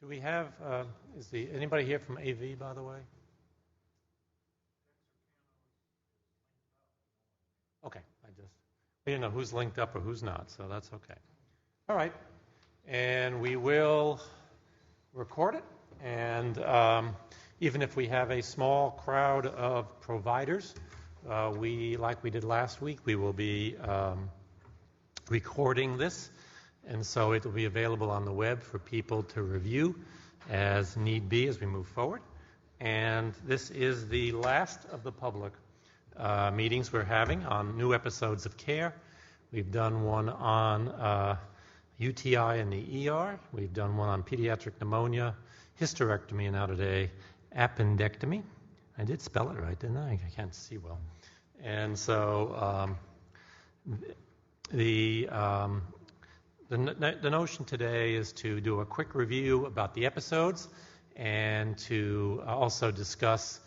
Do we have, anybody here from AV, by the way? Okay, we didn't know who's linked up or who's not, so that's okay. All right, and we will record it, and even if we have a small crowd of providers, like we did last week, we will be recording this, and so it will be available on the web for people to review as need be as we move forward. And this is the last of the public meetings we're having on new episodes of care. We've done one on UTI in the ER. We've done one on pediatric pneumonia, hysterectomy, and now today, appendectomy. I did spell it right, didn't I? I can't see well. And so the notion today is to do a quick review about the episodes and to also discuss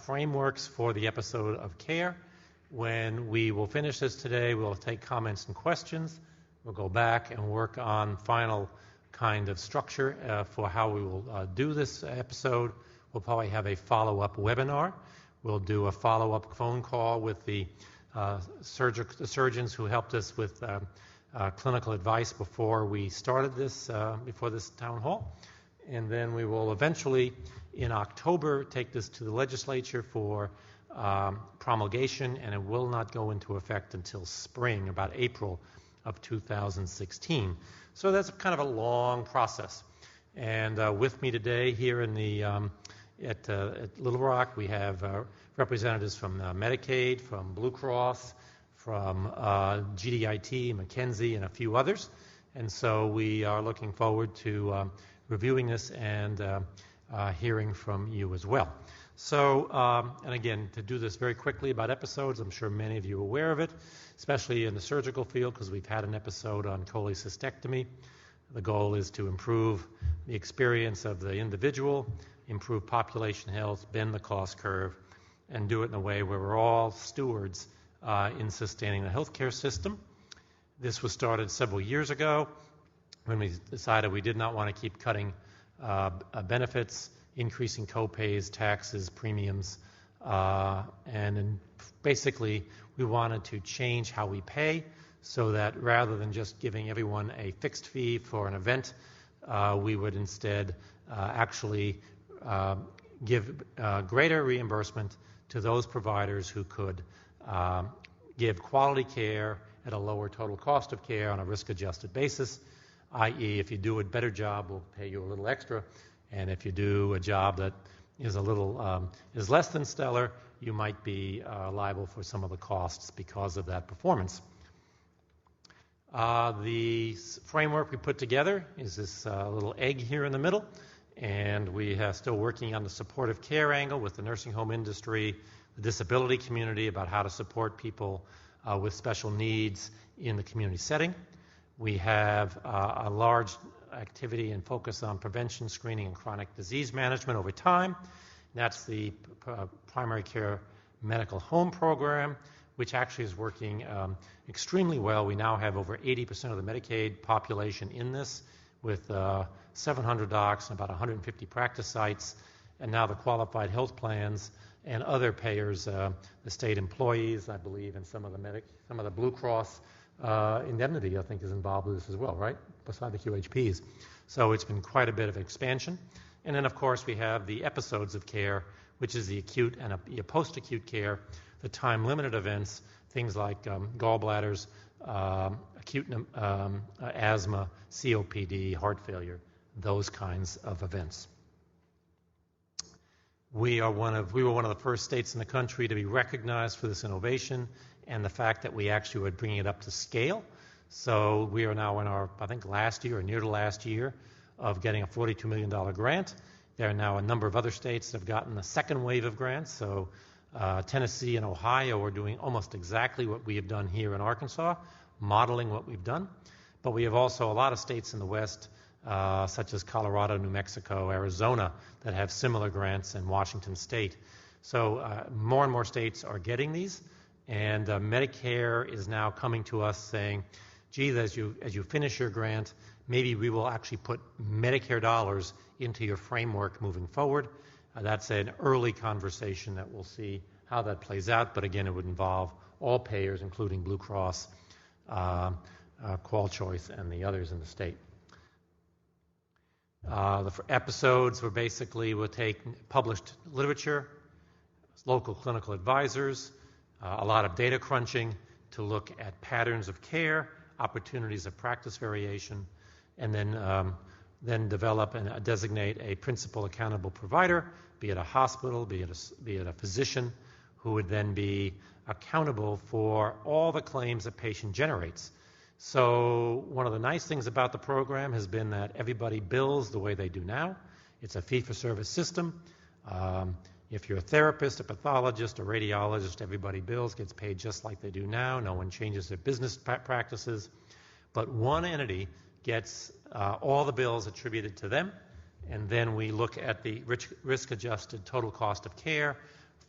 frameworks for the episode of care. When we will finish this today, we'll take comments and questions. We'll go back and work on final kind of structure for how we will do this episode. We'll probably have a follow-up webinar. We'll do a follow-up phone call with the surgeons who helped us with clinical advice before we started this, before this town hall. And then we will eventually, in October, take this to the legislature for promulgation, and it will not go into effect until spring, about April of 2016. So that's kind of a long process. And with me today here in the at Little Rock, we have representatives from Medicaid, from Blue Cross, from GDIT, McKenzie, and a few others. And so we are looking forward to reviewing this and hearing from you as well. So, and again, to do this very quickly about episodes, I'm sure many of you are aware of it, especially in the surgical field, because we've had an episode on cholecystectomy. The goal is to improve the experience of the individual, improve population health, bend the cost curve, and do it in a way where we're all stewards in sustaining the healthcare system. This was started several years ago when we decided we did not want to keep cutting benefits, increasing co-pays, taxes, premiums, and then basically we wanted to change how we pay so that rather than just giving everyone a fixed fee for an event, we would instead actually give greater reimbursement to those providers who could give quality care at a lower total cost of care on a risk-adjusted basis, i.e. if you do a better job, we'll pay you a little extra, and if you do a job that is a little is less than stellar, you might be liable for some of the costs because of that performance. The framework we put together is this little egg here in the middle, and we are still working on the supportive care angle with the nursing home industry, the disability community about how to support people with special needs in the community setting. We have a large activity and focus on prevention, screening, and chronic disease management over time. That's the primary care medical home program, which actually is working extremely well. We now have over 80% of the Medicaid population in this, with 700 docs and about 150 practice sites, and now the qualified health plans and other payers, the state employees, I believe, and some of the Blue Cross indemnity, I think, is involved with this as well, right? Beside the QHPs. So it's been quite a bit of expansion. And then, of course, we have the episodes of care, which is the acute and post-acute care, the time-limited events, things like gallbladders, acute asthma, COPD, heart failure, those kinds of events. We were one of the first states in the country to be recognized for this innovation and the fact that we actually were bringing it up to scale. So we are now in our, I think, last year or near to last year of getting a $42 million grant. There are now a number of other states that have gotten the second wave of grants. So Tennessee and Ohio are doing almost exactly what we have done here in Arkansas, modeling what we've done. But we have also a lot of states in the West, such as Colorado, New Mexico, Arizona, that have similar grants, and Washington State. So more and more states are getting these, and Medicare is now coming to us saying, gee, as you finish your grant, maybe we will actually put Medicare dollars into your framework moving forward. That's an early conversation that we'll see how that plays out, but again, it would involve all payers, including Blue Cross, Qual Choice, and the others in the state. The episodes we'll take published literature, local clinical advisors, a lot of data crunching to look at patterns of care, opportunities of practice variation, and then develop and designate a principal accountable provider, be it a hospital, be it a physician, who would then be accountable for all the claims a patient generates. So one of the nice things about the program has been that everybody bills the way they do now. It's a fee-for-service system. If you're a therapist, a pathologist, a radiologist, everybody bills, gets paid just like they do now. No one changes their business practices. But one entity gets all the bills attributed to them, and then we look at the risk-adjusted total cost of care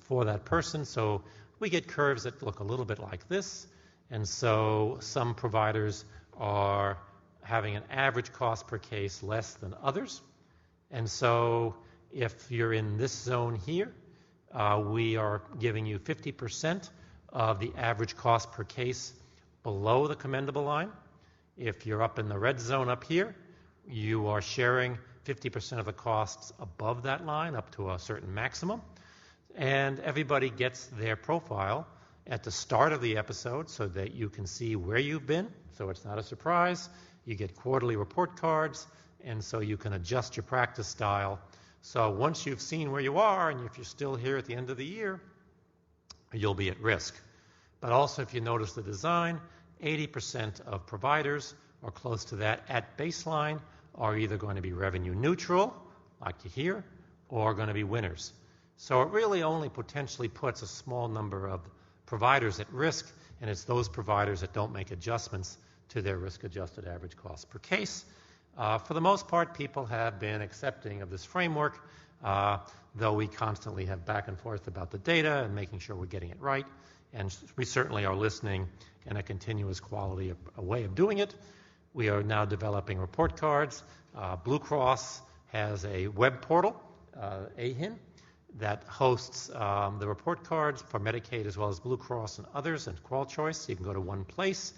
for that person. So we get curves that look a little bit like this. And so some providers are having an average cost per case less than others. And so if you're in this zone here, we are giving you 50% of the average cost per case below the commendable line. If you're up in the red zone up here, you are sharing 50% of the costs above that line up to a certain maximum. And everybody gets their profile at the start of the episode so that you can see where you've been, so it's not a surprise. You get quarterly report cards, and so you can adjust your practice style. So once you've seen where you are, and if you're still here at the end of the year, you'll be at risk. But also, if you notice the design, 80% of providers, or close to that at baseline, are either going to be revenue neutral, like you hear, or going to be winners. So it really only potentially puts a small number of providers at risk, and it's those providers that don't make adjustments to their risk-adjusted average cost per case. For the most part, people have been accepting of this framework, though we constantly have back and forth about the data and making sure we're getting it right. And we certainly are listening in a continuous quality a way of doing it. We are now developing report cards. Blue Cross has a web portal, AHIN, that hosts the report cards for Medicaid as well as Blue Cross and others and Qual Choice. You can go to one place,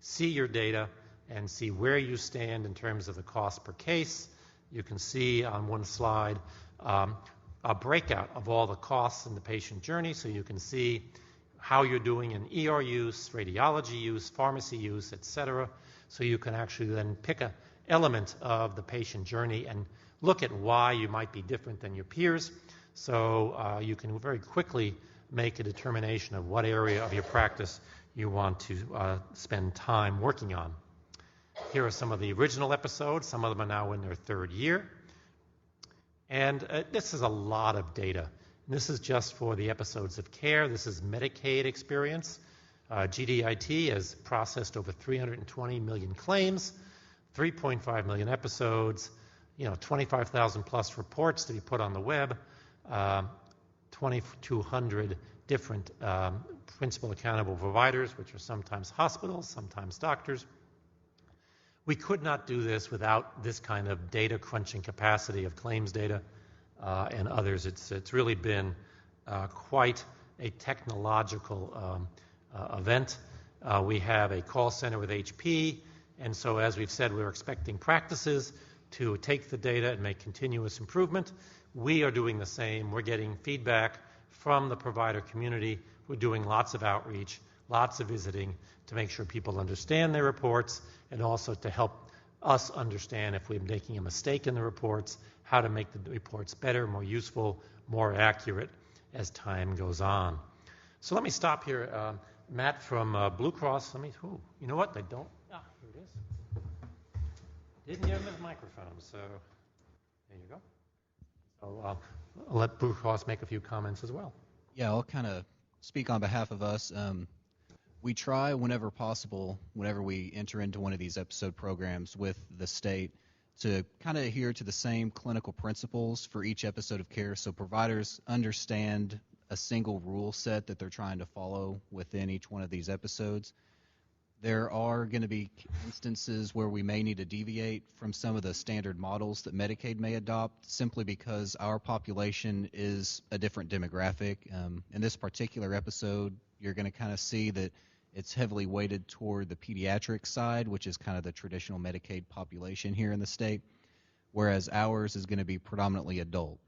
see your data, and see where you stand in terms of the cost per case. You can see on one slide a breakout of all the costs in the patient journey, so you can see how you're doing in ER use, radiology use, pharmacy use, etc. So you can actually then pick an element of the patient journey and look at why you might be different than your peers. So you can very quickly make a determination of what area of your practice you want to spend time working on. Here are some of the original episodes. Some of them are now in their third year. And this is a lot of data. And this is just for the episodes of care. This is Medicaid experience. GDIT has processed over 320 million claims, 3.5 million episodes, 25,000 plus reports to be put on the web, 2,200 different principal accountable providers, which are sometimes hospitals, sometimes doctors. We could not do this without this kind of data crunching capacity of claims data and others. It's really been quite a technological event. We have a call center with HP, and so as we've said, we're expecting practices to take the data and make continuous improvement. We are doing the same. We're getting feedback from the provider community. We're doing lots of outreach, lots of visiting to make sure people understand their reports and also to help us understand if we're making a mistake in the reports, how to make the reports better, more useful, more accurate as time goes on. So let me stop here. Matt from Blue Cross, you know what? They don't. Here it is. Didn't give him his microphone, so there you go. So I'll let Blue Cross make a few comments as well. Yeah, I'll kind of speak on behalf of us. We try whenever possible, whenever we enter into one of these episode programs with the state, to kind of adhere to the same clinical principles for each episode of care so providers understand a single rule set that they're trying to follow within each one of these episodes. There are going to be instances where we may need to deviate from some of the standard models that Medicaid may adopt simply because our population is a different demographic. In this particular episode, you're going to kind of see that it's heavily weighted toward the pediatric side, which is kind of the traditional Medicaid population here in the state, whereas ours is going to be predominantly adult.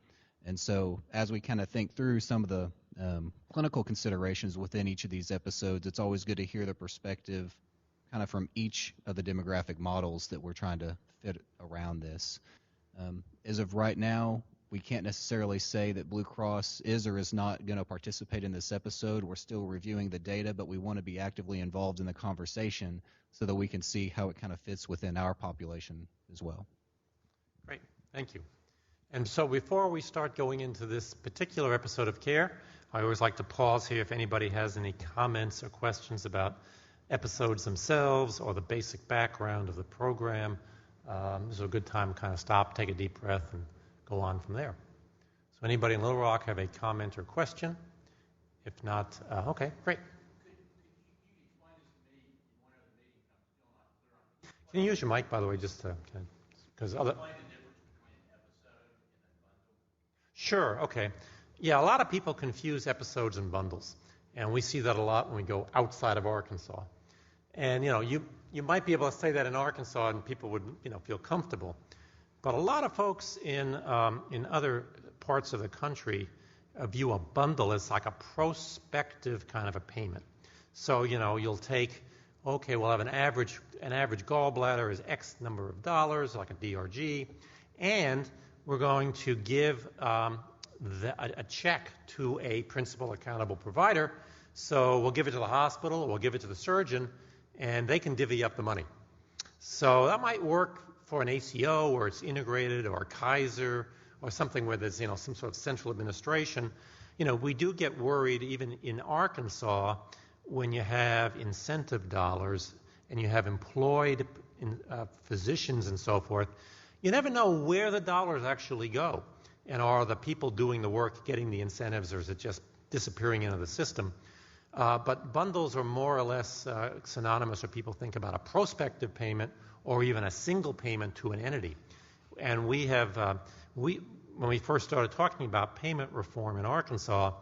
And so as we kind of think through some of the clinical considerations within each of these episodes, it's always good to hear the perspective kind of from each of the demographic models that we're trying to fit around this. As of right now, we can't necessarily say that Blue Cross is or is not going to participate in this episode. We're still reviewing the data, but we want to be actively involved in the conversation so that we can see how it kind of fits within our population as well. Great, thank you. And so before we start going into this particular episode of CARE, I always like to pause here if anybody has any comments or questions about episodes themselves or the basic background of the program. This is a good time to kind of stop, take a deep breath, and go on from there. So anybody in Little Rock have a comment or question? If not, okay, great. Can you use your mic, by the way, just because other... Sure, okay. Yeah, a lot of people confuse episodes and bundles, and we see that a lot when we go outside of Arkansas. And, you might be able to say that in Arkansas and people would, feel comfortable. But a lot of folks in other parts of the country view a bundle as like a prospective kind of a payment. So, you'll take, okay, we'll have an average gallbladder is X number of dollars, like a DRG, and we're going to give a check to a principal accountable provider. So we'll give it to the hospital, or we'll give it to the surgeon, and they can divvy up the money. So that might work for an ACO where it's integrated, or Kaiser, or something where there's some sort of central administration. We do get worried even in Arkansas when you have incentive dollars and you have employed physicians and so forth. You never know where the dollars actually go. And are the people doing the work getting the incentives, or is it just disappearing into the system? But bundles are more or less synonymous, or people think about a prospective payment or even a single payment to an entity. And we have, when we first started talking about payment reform in Arkansas,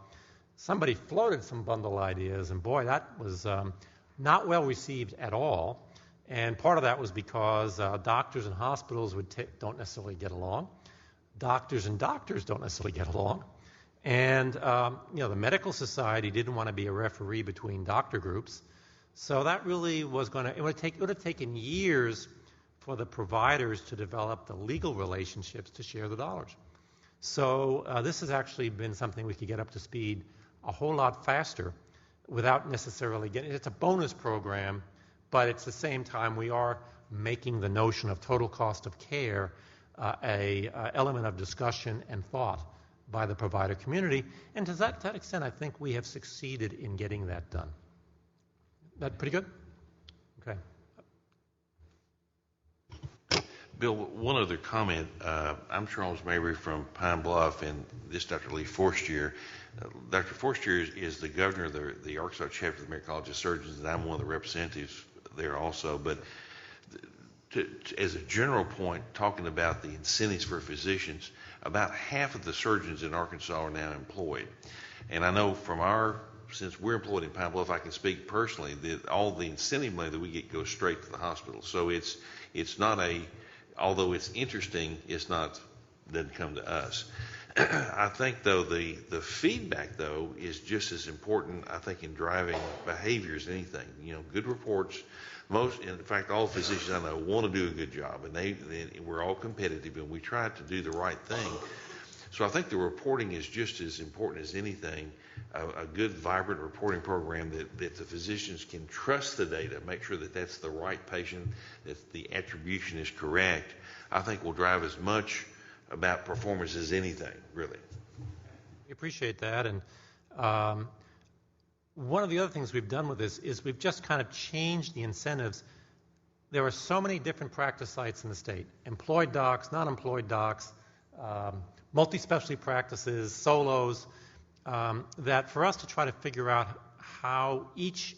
somebody floated some bundle ideas, and boy, that was not well received at all. And part of that was because doctors and hospitals don't necessarily get along. Doctors and doctors don't necessarily get along. And, the medical society didn't want to be a referee between doctor groups. So that really was it would have taken years for the providers to develop the legal relationships to share the dollars. So this has actually been something we could get up to speed a whole lot faster without necessarily it's a bonus program, but at the same time we are making the notion of total cost of care a element of discussion and thought by the provider community. And to that extent, I think we have succeeded in getting that done. That pretty good? Okay. Bill, one other comment. I'm Charles Mabry from Pine Bluff, and this Dr. Lee Forstier. Dr. Forstier is the governor of the Arkansas chapter of the American College of Surgeons, and I'm one of the representatives there also. But as a general point, talking about the incentives for physicians, about half of the surgeons in Arkansas are now employed. And I know since we're employed in Pine Bluff, I can speak personally that all the incentive money that we get goes straight to the hospital. So it's not although it's interesting, doesn't come to us. I think, though, the feedback, though, is just as important, I think, in driving behavior as anything. Good reports. In fact, all physicians I know want to do a good job, and we're all competitive, and we try to do the right thing. So I think the reporting is just as important as anything. A good, vibrant reporting program that the physicians can trust the data, make sure that that's the right patient, that the attribution is correct, I think will drive as much about performance as anything, really. We appreciate that. And one of the other things we've done with this is we've just kind of changed the incentives. There are so many different practice sites in the state, employed docs, non-employed docs, multi-specialty practices, solos, that for us to try to figure out how each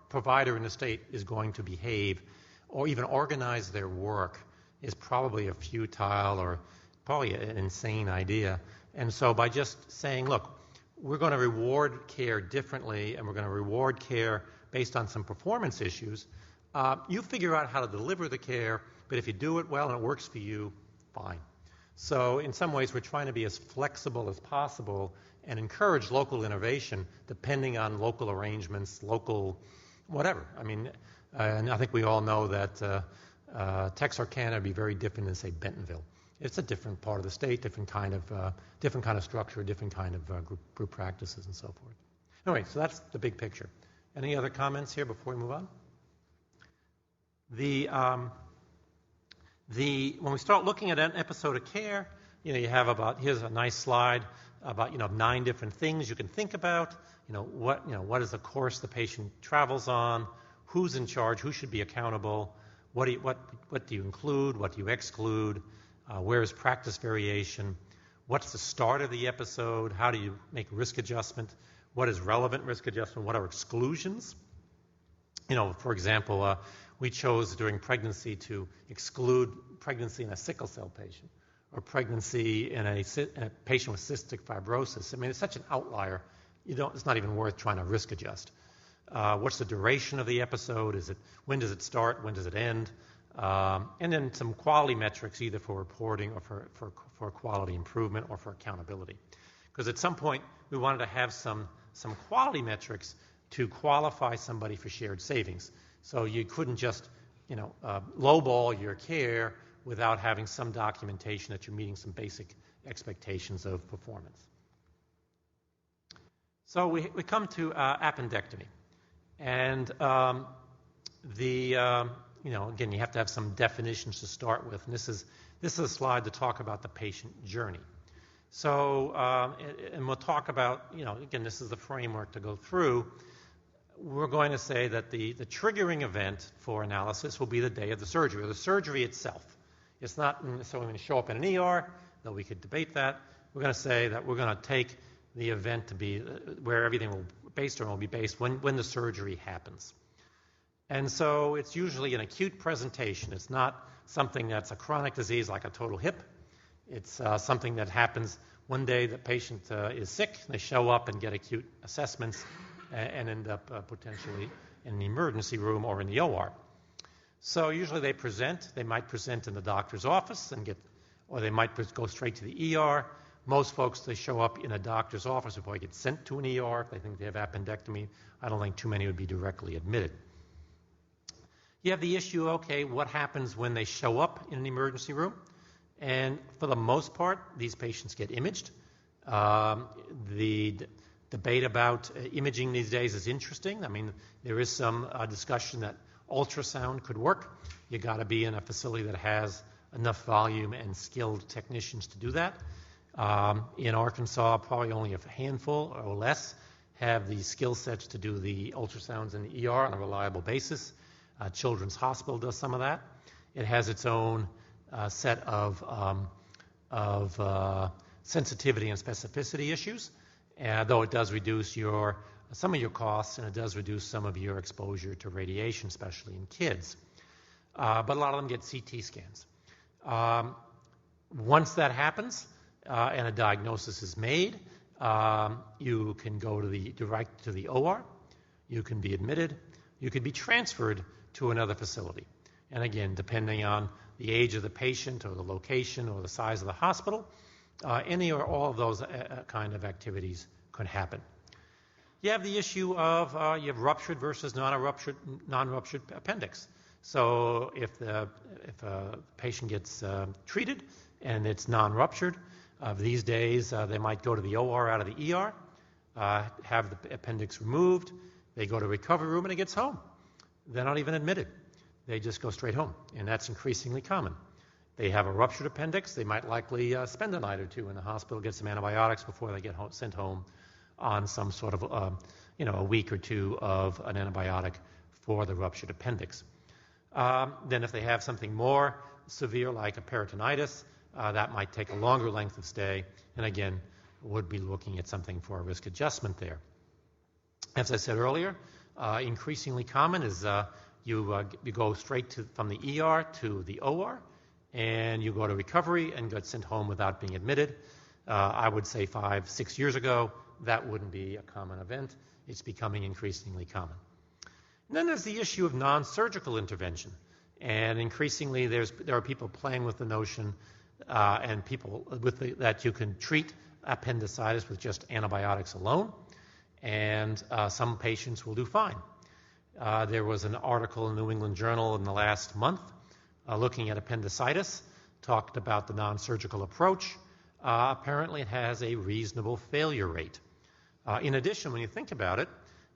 provider in the state is going to behave or even organize their work is probably a futile or probably an insane idea. And so by just saying, look, we're going to reward care differently and we're going to reward care based on some performance issues, you figure out how to deliver the care, but if you do it well and it works for you, fine. So in some ways, we're trying to be as flexible as possible and encourage local innovation depending on local arrangements, local whatever. I mean, and I think we all know that Texarkana would be very different than, say, Bentonville. It's a different part of the state, different kind of structure, different kind of group practices and so forth. Anyway, so that's the big picture. Any other comments here before we move on? When we start looking at an episode of care, you have here's a nice slide about 9 different things you can think about. What is the course the patient travels on? Who's in charge? Who should be accountable? What do you include? What do you exclude? Where is practice variation? What's the start of the episode? How do you make risk adjustment? What is relevant risk adjustment? What are exclusions? For example, we chose during pregnancy to exclude pregnancy in a sickle cell patient or pregnancy in a patient with cystic fibrosis. I mean, it's such an outlier. It's not even worth trying to risk adjust. What's the duration of the episode? When does it start? When does it end? And then some quality metrics, either for reporting or for quality improvement or for accountability. Because at some point, we wanted to have some quality metrics to qualify somebody for shared savings. So you couldn't just, lowball your care without having some documentation that you're meeting some basic expectations of performance. So we come to appendectomy. And again, you have to have some definitions to start with. And this is a slide to talk about the patient journey. So, and we'll talk about, again, this is the framework to go through. We're going to say that the triggering event for analysis will be the day of the surgery, or the surgery itself. It's not necessarily going to show up in an ER, though we could debate that. We're going to say that we're going to take the event to be where everything will be based when the surgery happens. And so it's usually an acute presentation. It's not something that's a chronic disease like a total hip. It's something that happens one day the patient is sick, they show up and get acute assessments and end up potentially in the emergency room or in the OR. So usually they might present in the doctor's office or they might go straight to the ER. Most folks, they show up in a doctor's office before they get sent to an ER if they think they have appendectomy. I don't think too many would be directly admitted. You have the issue, okay, what happens when they show up in an emergency room? And for the most part, these patients get imaged. The debate about imaging these days is interesting. I mean, there is some discussion that ultrasound could work. You got to be in a facility that has enough volume and skilled technicians to do that. In Arkansas, probably only a handful or less have the skill sets to do the ultrasounds in the ER on a reliable basis. Children's Hospital does some of that. It has its own set of sensitivity and specificity issues, though it does reduce some of your costs and it does reduce some of your exposure to radiation, especially in kids. But a lot of them get CT scans. Once that happens and a diagnosis is made, you can go direct to the OR. You can be admitted. You can be transferred to another facility. And again, depending on the age of the patient or the location or the size of the hospital, any or all of those kind of activities could happen. You have the issue of you have ruptured versus non-ruptured appendix. So if a patient gets treated and it's non-ruptured, these days they might go to the OR out of the ER, have the appendix removed, they go to recovery room and it gets home. They're not even admitted. They just go straight home, and that's increasingly common. They have a ruptured appendix. They might likely spend a night or two in the hospital, get some antibiotics before they get sent home on some sort of, a week or two of an antibiotic for the ruptured appendix. Then if they have something more severe like a peritonitis, that might take a longer length of stay, and again, would be looking at something for a risk adjustment there. As I said earlier, increasingly common is you go straight from the ER to the OR, and you go to recovery and get sent home without being admitted. I would say 5-6 years ago, that wouldn't be a common event. It's becoming increasingly common. And then there's the issue of non-surgical intervention. And increasingly, there are people playing with the notion and people that you can treat appendicitis with just antibiotics alone, and some patients will do fine. There was an article in the New England Journal in the last month looking at appendicitis, talked about the non-surgical approach. Apparently, it has a reasonable failure rate. In addition, when you think about it,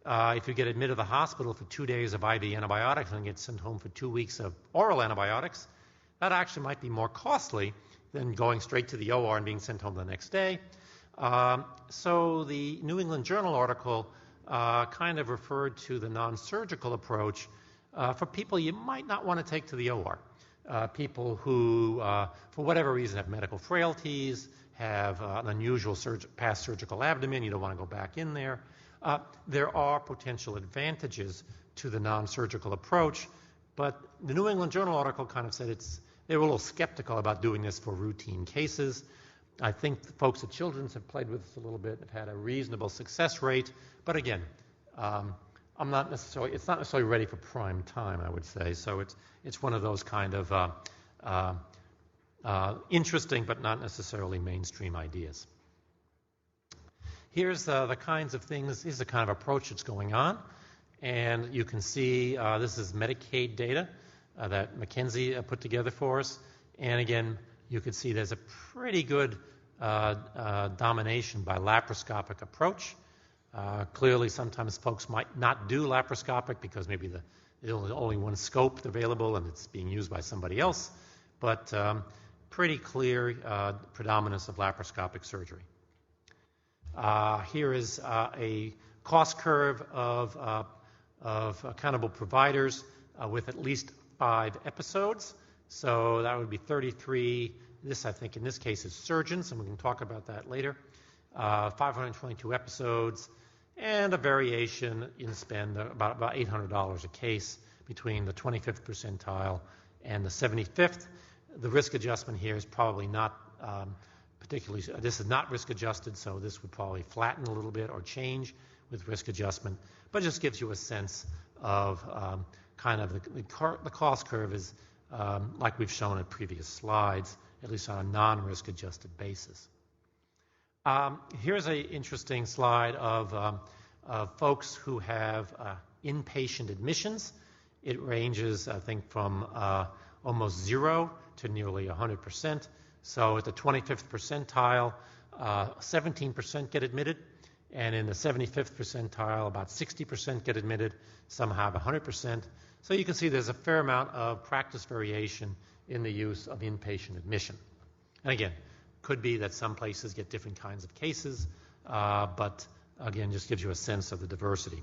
if you get admitted to the hospital for 2 days of IV antibiotics and get sent home for 2 weeks of oral antibiotics, that actually might be more costly than going straight to the OR and being sent home the next day. So the New England Journal article kind of referred to the non-surgical approach for people you might not want to take to the OR. People who, for whatever reason, have medical frailties, have an unusual past surgical abdomen, you don't want to go back in there. There are potential advantages to the non-surgical approach, but the New England Journal article kind of said they were a little skeptical about doing this for routine cases. I think the folks at Children's have played with this a little bit, have had a reasonable success rate, but again, it's not necessarily ready for prime time, I would say. So it's one of those kind of interesting but not necessarily mainstream ideas. Here's the kinds of things, here's the kind of approach that's going on. And you can see this is Medicaid data that McKinsey put together for us. And again, you can see there's a pretty good domination by laparoscopic approach. Clearly, sometimes folks might not do laparoscopic because maybe there's only one scope available and it's being used by somebody else. But pretty clear predominance of laparoscopic surgery. Here is a cost curve of accountable providers with at least 5 episodes. So that would be 33. This, I think, in this case is surgeons, and we can talk about that later. 522 episodes, and a variation in spend about $800 a case between the 25th percentile and the 75th. The risk adjustment here is probably not particularly, this is not risk adjusted, so this would probably flatten a little bit or change with risk adjustment, but it just gives you a sense of kind of the cost curve is like we've shown in previous slides, at least on a non-risk adjusted basis. Here's an interesting slide of folks who have inpatient admissions. It ranges, I think, from almost 0 to nearly 100%. So at the 25th percentile, 17% get admitted, and in the 75th percentile, about 60% get admitted. Some have 100%. So you can see there's a fair amount of practice variation in the use of inpatient admission. And again, could be that some places get different kinds of cases, but again, just gives you a sense of the diversity.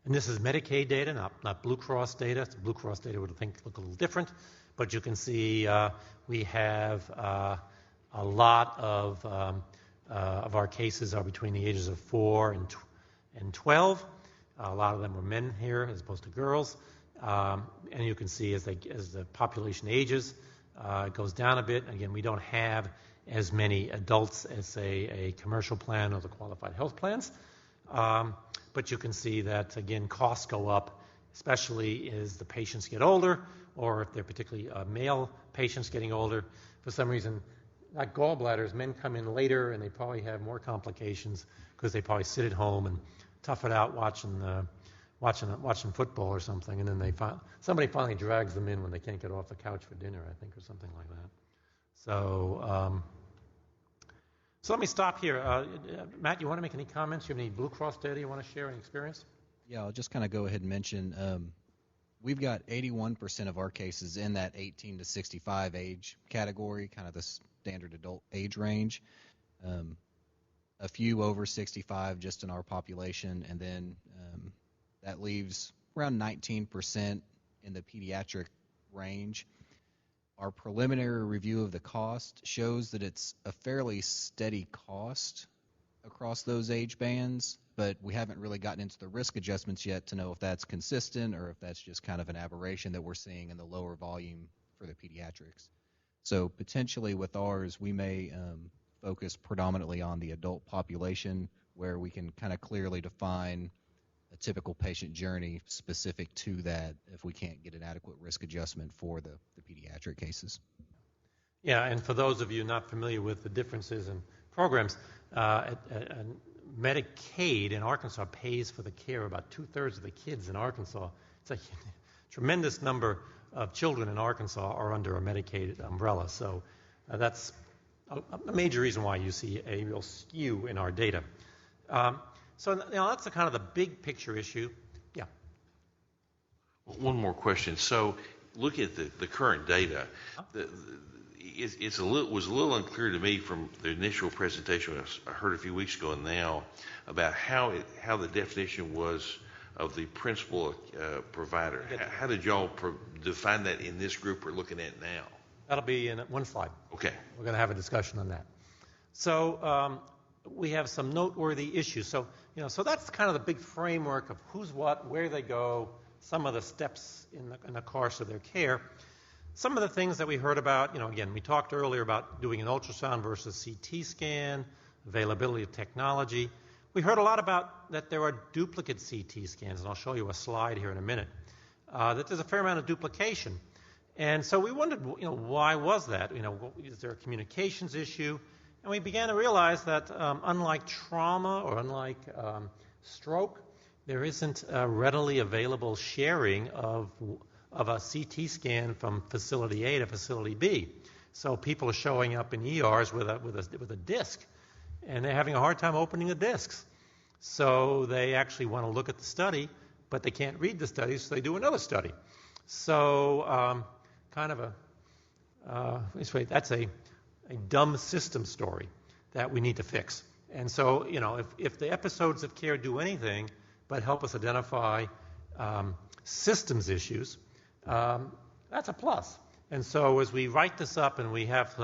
And this is Medicaid data, not Blue Cross data. Blue Cross data would look a little different, but you can see we have a lot of our cases are between the ages of 4 and 12. A lot of them were men here as opposed to girls. And you can see as the population ages, it goes down a bit. Again, we don't have as many adults as, a commercial plan or the qualified health plans. But you can see that, again, costs go up, especially as the patients get older, or if they're particularly male patients getting older. For some reason, like gallbladders, men come in later and they probably have more complications because they probably sit at home and tough it out watching football or something, and then somebody finally drags them in when they can't get off the couch for dinner, I think, or something like that. So let me stop here. Matt, you want to make any comments? You have any Blue Cross data you want to share, any experience? Yeah, I'll just kind of go ahead and mention we've got 81% of our cases in that 18 to 65 age category, kind of the standard adult age range. A few over 65 just in our population, and then that leaves around 19% in the pediatric range. Our preliminary review of the cost shows that it's a fairly steady cost across those age bands, but we haven't really gotten into the risk adjustments yet to know if that's consistent or if that's just kind of an aberration that we're seeing in the lower volume for the pediatrics. So potentially with ours, we may focus predominantly on the adult population, where we can kind of clearly define a typical patient journey specific to that if we can't get an adequate risk adjustment for the pediatric cases. Yeah, and for those of you not familiar with the differences in programs, Medicaid in Arkansas pays for the care of about 2/3 of the kids in Arkansas. It's a tremendous number of children in Arkansas are under a Medicaid umbrella. So that's a major reason why you see a real skew in our data. So that's the kind of the big picture issue. Yeah. One more question. So look at the current data. It was a little unclear to me from the initial presentation I heard a few weeks ago and now about how the definition was of the principal provider. How did y'all define that in this group we're looking at now? That'll be in one slide. Okay. We're going to have a discussion on that. So we have some noteworthy issues. So that's kind of the big framework of who's what, where they go, some of the steps in the course of their care. Some of the things that we heard about, again, we talked earlier about doing an ultrasound versus CT scan, availability of technology. We heard a lot about that there are duplicate CT scans, and I'll show you a slide here in a minute, that there's a fair amount of duplication. And so we wondered, why was that? Is there a communications issue? And we began to realize that unlike trauma or unlike stroke, there isn't a readily available sharing of a CT scan from facility A to facility B. So people are showing up in ERs with a disc, and they're having a hard time opening the discs. So they actually want to look at the study, but they can't read the study, so they do another study. So that's a dumb system story that we need to fix. And so, if the episodes of care do anything but help us identify systems issues, that's a plus. And so as we write this up and we have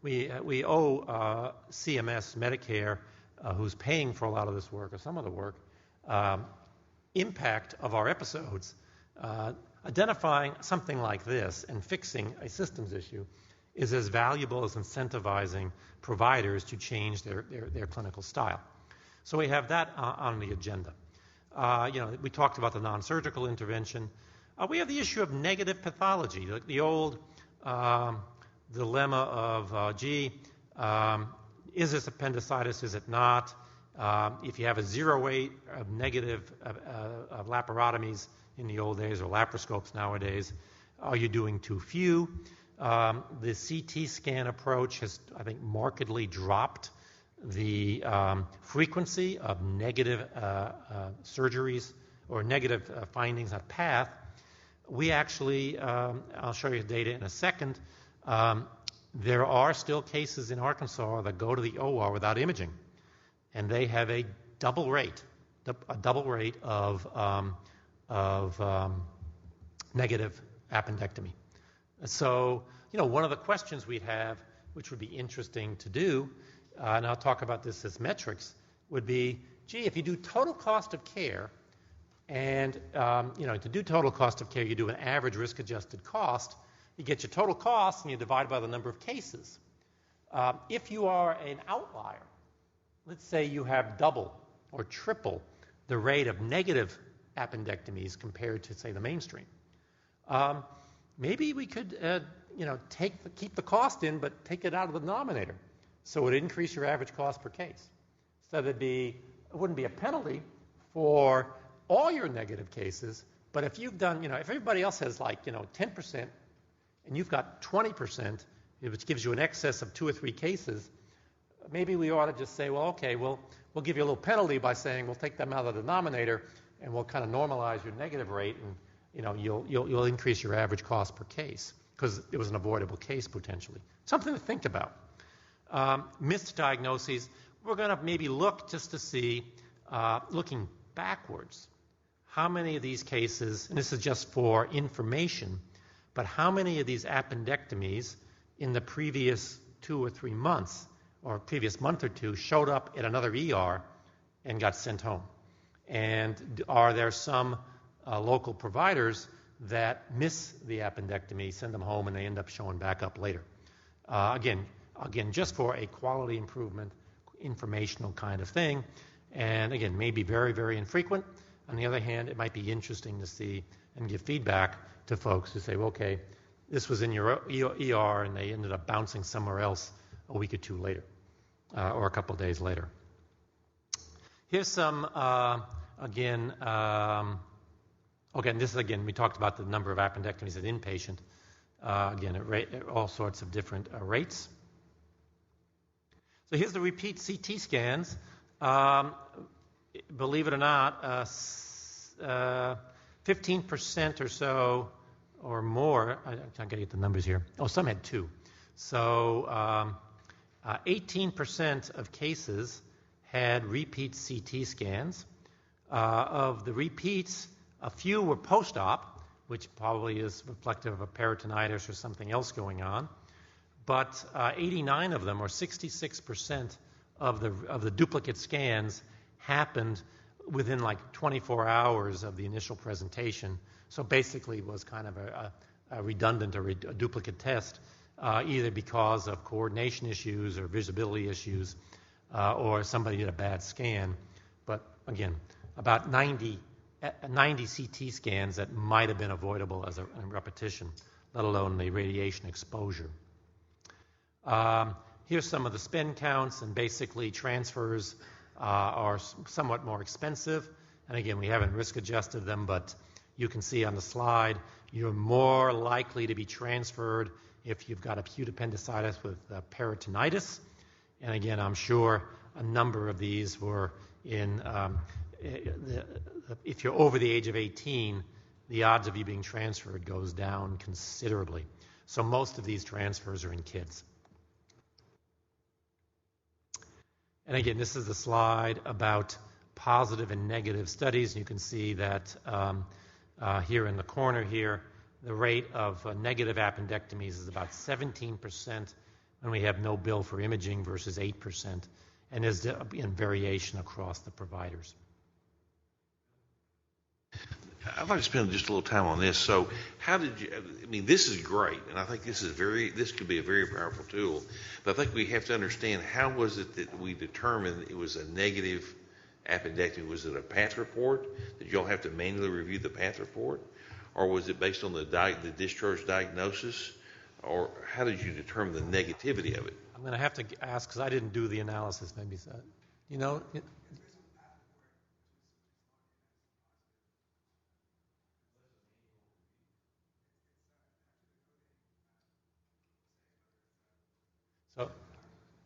we owe CMS, Medicare, who's paying for a lot of this work or some of the work, impact of our episodes, identifying something like this and fixing a systems issue is as valuable as incentivizing providers to change their clinical style. So we have that on the agenda. We talked about the non-surgical intervention. We have the issue of negative pathology, the old dilemma of, is this appendicitis, is it not? If you have a 0 rate of negative of laparotomies in the old days, or laparoscopes nowadays, are you doing too few? The CT scan approach has, I think, markedly dropped the frequency of negative surgeries or negative findings on path. We actually, I'll show you the data in a second, there are still cases in Arkansas that go to the OR without imaging, and they have a double rate of negative appendectomy. So, one of the questions we'd have, which would be interesting to do, and I'll talk about this as metrics, would be, if you do total cost of care, and to do total cost of care, you do an average risk-adjusted cost, you get your total cost and you divide by the number of cases. If you are an outlier, let's say you have double or triple the rate of negative appendectomies compared to, say, the mainstream, maybe we could keep the cost in but take it out of the denominator, so it would increase your average cost per case. So it wouldn't be a penalty for all your negative cases, but if you've done, if everybody else has 10% and you've got 20%, which gives you an excess of 2 or 3 cases, maybe we ought to just say, well, okay, we'll give you a little penalty by saying we'll take them out of the denominator and we'll kind of normalize your negative rate, and you'll increase your average cost per case because it was an avoidable case potentially. Something to think about. Missed diagnoses, we're going to maybe look just to see, looking backwards, how many of these cases, and this is just for information, but how many of these appendectomies in the previous 2 or 3 months or previous month or two showed up at another ER and got sent home? And are there some local providers that miss the appendectomy, send them home, and they end up showing back up later? Again, just for a quality improvement, informational kind of thing. And again, maybe very, very infrequent. On the other hand, it might be interesting to see and give feedback to folks who say, well, okay, this was in your ER and they ended up bouncing somewhere else a week or two later, or a couple of days later. Here's some, this is again, we talked about the number of appendectomies at inpatient. Again, at all sorts of different rates. So here's the repeat CT scans. Believe it or not, 15% or so or more, I'm not going to get the numbers here. Oh, some had 2. So 18% of cases had repeat CT scans. Of the repeats, a few were post-op, which probably is reflective of a peritonitis or something else going on. But 89 of them, or 66% of the duplicate scans, happened within like 24 hours of the initial presentation. So basically it was kind of a redundant or a duplicate test, either because of coordination issues or visibility issues, or somebody did a bad scan. But again, about 90 CT scans that might have been avoidable as a repetition, let alone the radiation exposure. Here's some of the spin counts, and basically transfers are somewhat more expensive. And again, we haven't risk adjusted them, but you can see on the slide, you're more likely to be transferred if you've got acute appendicitis with peritonitis. And again, I'm sure a number of these were in, if you're over the age of 18, the odds of you being transferred goes down considerably. So most of these transfers are in kids. And again, this is a slide about positive and negative studies. You can see that here in the corner here, the rate of negative appendectomies is about 17% when we have no bill for imaging versus 8%. And there's a variation across the providers. I'd like to spend just a little time on this. So how did you, I mean, this is great, and I think this could be a very powerful tool, but I think we have to understand, how was it that we determined it was a negative appendectomy? Was it a path report? Did y'all have to manually review the path report? Or was it based on the discharge diagnosis? Or how did you determine the negativity of it? I'm going to have to ask, because I didn't do the analysis, maybe. You know, so,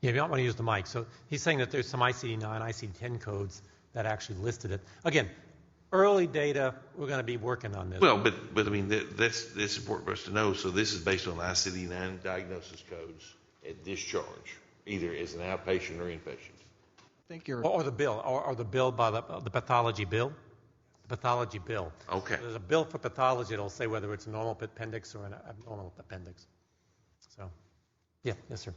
yeah, you don't want to use the mic. So he's saying that there's some ICD-9, ICD-10 codes that actually listed it. Again, early data, we're going to be working on this. Well, but I mean, that's important for us to know. So this is based on ICD-9 diagnosis codes at discharge, either as an outpatient or inpatient. I think you're... Or the bill, or the bill by the pathology bill. The pathology bill. Okay. So there's a bill for pathology that'll say whether it's a normal appendix or an abnormal appendix. So, yeah, yes, sir.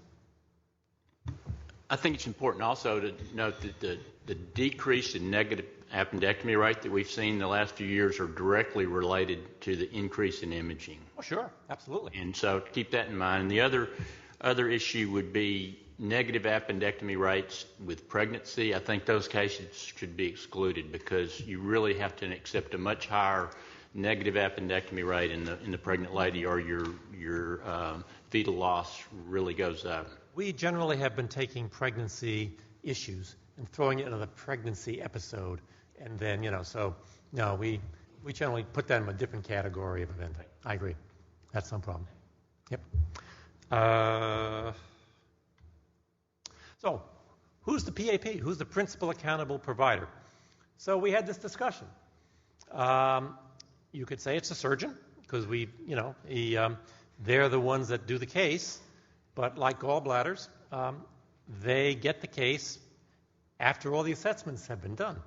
I think it's important also to note that the decrease in negative appendectomy rate that we've seen in the last few years are directly related to the increase in imaging. Oh, sure, absolutely. And so keep that in mind. And the other issue would be negative appendectomy rates with pregnancy. I think those cases should be excluded, because you really have to accept a much higher negative appendectomy rate in the pregnant lady, or your fetal loss really goes up. We generally have been taking pregnancy issues and throwing it into the pregnancy episode, and then, so no, we generally put that in a different category of event. I agree. That's no problem. Yep. So, who's the PAP? Who's the principal accountable provider? So we had this discussion. You could say it's a surgeon, because they're the ones that do the case. But like gallbladders, they get the case after all the assessments have been done.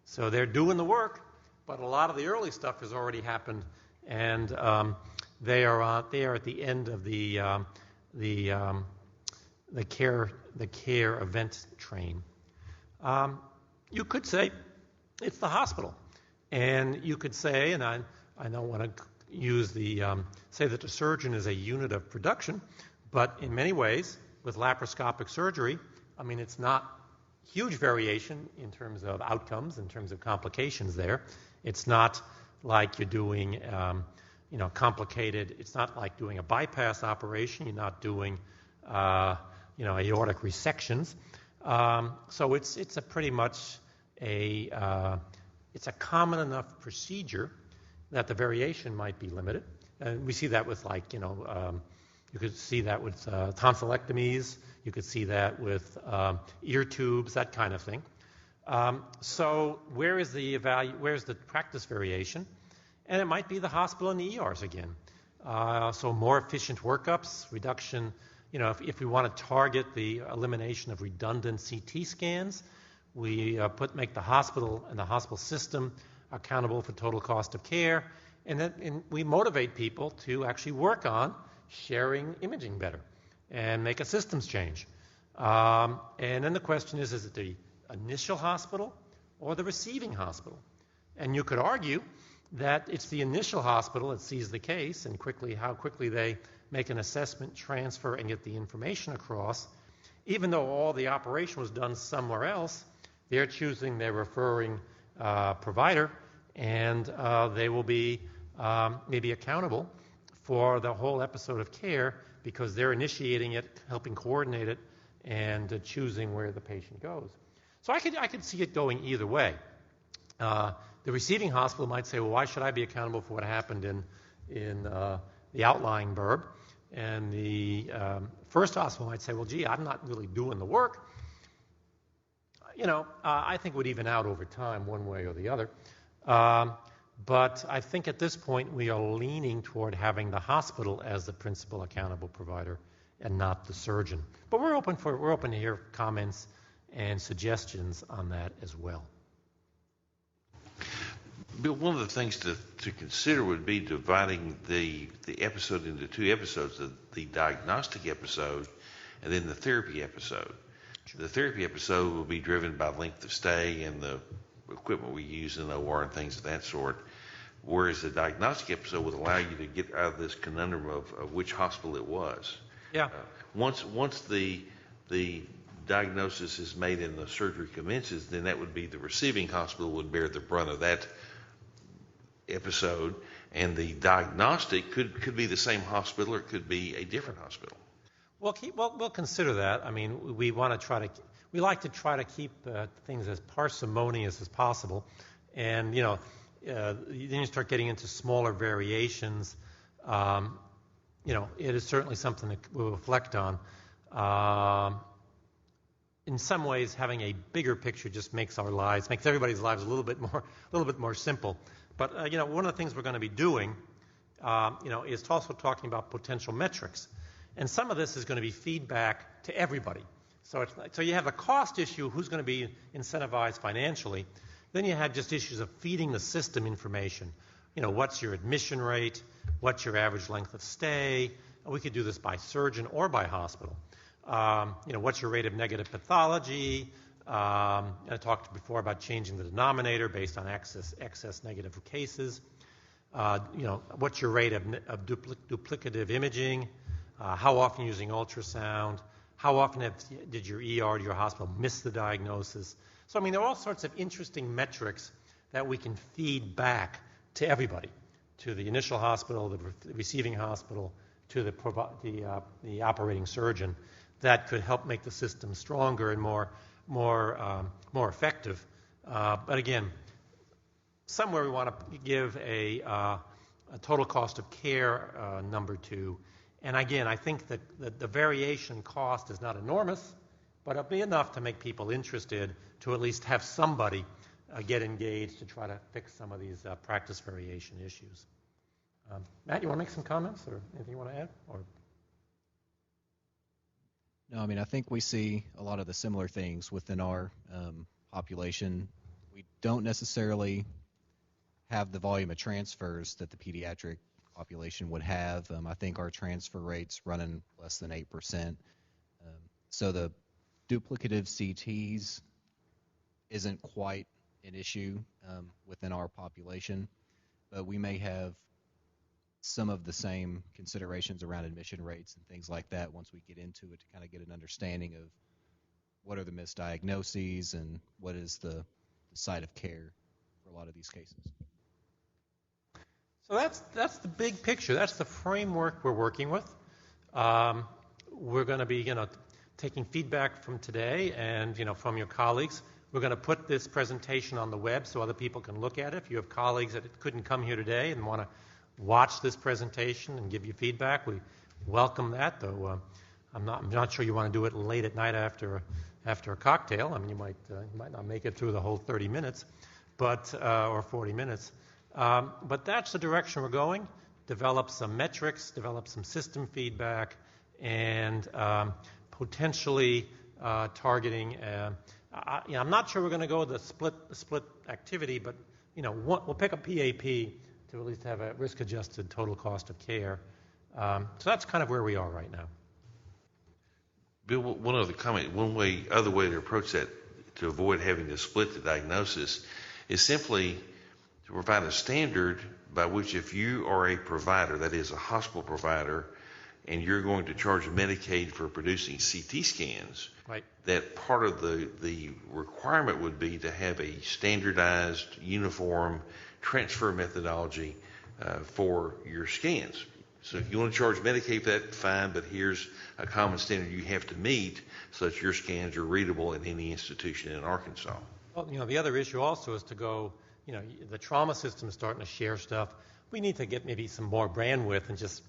So they're doing the work, but a lot of the early stuff has already happened, and they are at the end of the care event train. You could say It's the hospital. And you could say, and I don't want to use say that the surgeon is a unit of production, but in many ways, with laparoscopic surgery, I mean, it's not huge variation in terms of outcomes, in terms of complications there. It's not like you're doing, complicated. It's not like doing a bypass operation. You're not doing, aortic resections. So it's a pretty much it's a common enough procedure that the variation might be limited. And we see that with you could see that with tonsillectomies. You could see that with ear tubes, that kind of thing. So where's the practice variation? And it might be the hospital and the ERs again. So more efficient workups, reduction. If we want to target the elimination of redundant CT scans, we make the hospital and the hospital system accountable for total cost of care, and we motivate people to actually work on sharing imaging better and make a systems change. And then the question is it the initial hospital or the receiving hospital? And you could argue that it's the initial hospital that sees the case and how quickly they make an assessment, transfer, and get the information across. Even though all the operation was done somewhere else, they're choosing their referring provider, and they will be maybe accountable for the whole episode of care because they're initiating it, helping coordinate it, and choosing where the patient goes. So I could see it going either way. The receiving hospital might say, well, why should I be accountable for what happened in the outlying burb? And the first hospital might say, well, gee, I'm not really doing the work. I think it would even out over time one way or the other. But I think at this point we are leaning toward having the hospital as the principal accountable provider and not the surgeon. But we're open to hear comments and suggestions on that as well. Bill, one of the things to consider would be dividing the episode into two episodes, the diagnostic episode and then the therapy episode. Sure. The therapy episode will be driven by length of stay and the equipment we use in the OR and things of that sort, whereas the diagnostic episode would allow you to get out of this conundrum of which hospital it was. Yeah. Once the diagnosis is made and the surgery commences, then that would be the receiving hospital would bear the brunt of that episode, and the diagnostic could be the same hospital or it could be a different hospital. Well, we'll consider that. I mean, we like to try to keep things as parsimonious as possible, and then you start getting into smaller variations. It is certainly something that we'll reflect on. In some ways, having a bigger picture just makes everybody's lives a little bit more simple. But one of the things we're going to be doing, is also talking about potential metrics, and some of this is going to be feedback to everybody. So you have the cost issue: who's going to be incentivized financially? Then you have just issues of feeding the system information. What's your admission rate? What's your average length of stay? We could do this by surgeon or by hospital. What's your rate of negative pathology? I talked before about changing the denominator based on excess negative cases. What's your rate of duplicative imaging? How often using ultrasound? How often did your ER or your hospital miss the diagnosis? So, there are all sorts of interesting metrics that we can feed back to everybody, to the initial hospital, the receiving hospital, to the operating surgeon, that could help make the system stronger and more effective. But again, somewhere we want to give a total cost of care number to. And again, I think that the variation cost is not enormous, but it'll be enough to make people interested to at least have somebody get engaged to try to fix some of these practice variation issues. Matt, you want to make some comments or anything you want to add? Or? No, I think we see a lot of the similar things within our population. We don't necessarily have the volume of transfers that the pediatric population would have. I think our transfer rate's running less than 8%. So the duplicative CTs isn't quite an issue within our population, but we may have some of the same considerations around admission rates and things like that once we get into it to kind of get an understanding of what are the misdiagnoses and what is the site of care for a lot of these cases. So that's the big picture. That's the framework we're working with. We're going to be, taking feedback from today and, from your colleagues. We're going to put this presentation on the web so other people can look at it. If you have colleagues that couldn't come here today and want to watch this presentation and give you feedback, we welcome that. Though I'm not sure you want to do it late at night after a cocktail. I mean, you might not make it through the whole 30 minutes, or 40 minutes. But that's the direction we're going. Develop some metrics, develop some system feedback, and potentially targeting. I'm not sure we're going to go with the split activity, but we'll pick a PAP to at least have a risk-adjusted total cost of care. So that's kind of where we are right now. Bill, one other comment. Other way to approach that to avoid having to split the diagnosis is simply to provide a standard by which if you are a provider, that is a hospital provider, and you're going to charge Medicaid for producing CT scans, right, that part of the requirement would be to have a standardized, uniform transfer methodology for your scans. So if you want to charge Medicaid for that, fine, but here's a common standard you have to meet so that your scans are readable in any institution in Arkansas. Well, the other issue also is to go, the trauma system is starting to share stuff. We need to get maybe some more bandwidth and just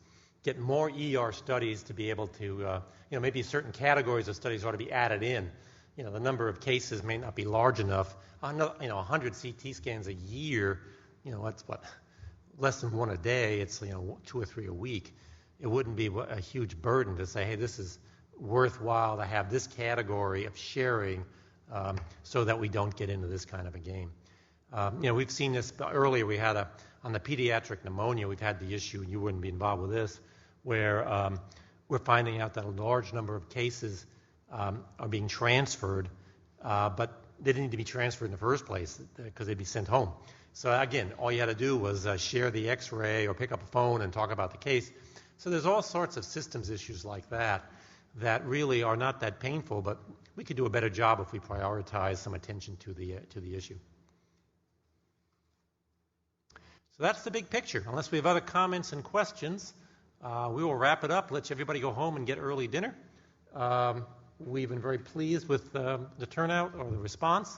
get more ER studies to be able to, maybe certain categories of studies ought to be added in. The number of cases may not be large enough. 100 CT scans a year, that's less than one a day. It's, 2 or 3 a week. It wouldn't be a huge burden to say, hey, this is worthwhile to have this category of sharing so that we don't get into this kind of a game. We've seen this earlier. We had on the pediatric pneumonia, we've had the issue, and you wouldn't be involved with this, where we're finding out that a large number of cases are being transferred, but they didn't need to be transferred in the first place because they'd be sent home. So again, all you had to do was share the x-ray or pick up a phone and talk about the case. So there's all sorts of systems issues like that really are not that painful, but we could do a better job if we prioritize some attention to the issue. So that's the big picture. Unless we have other comments and questions, we will wrap it up, let everybody go home and get early dinner. We've been very pleased with the turnout or the response.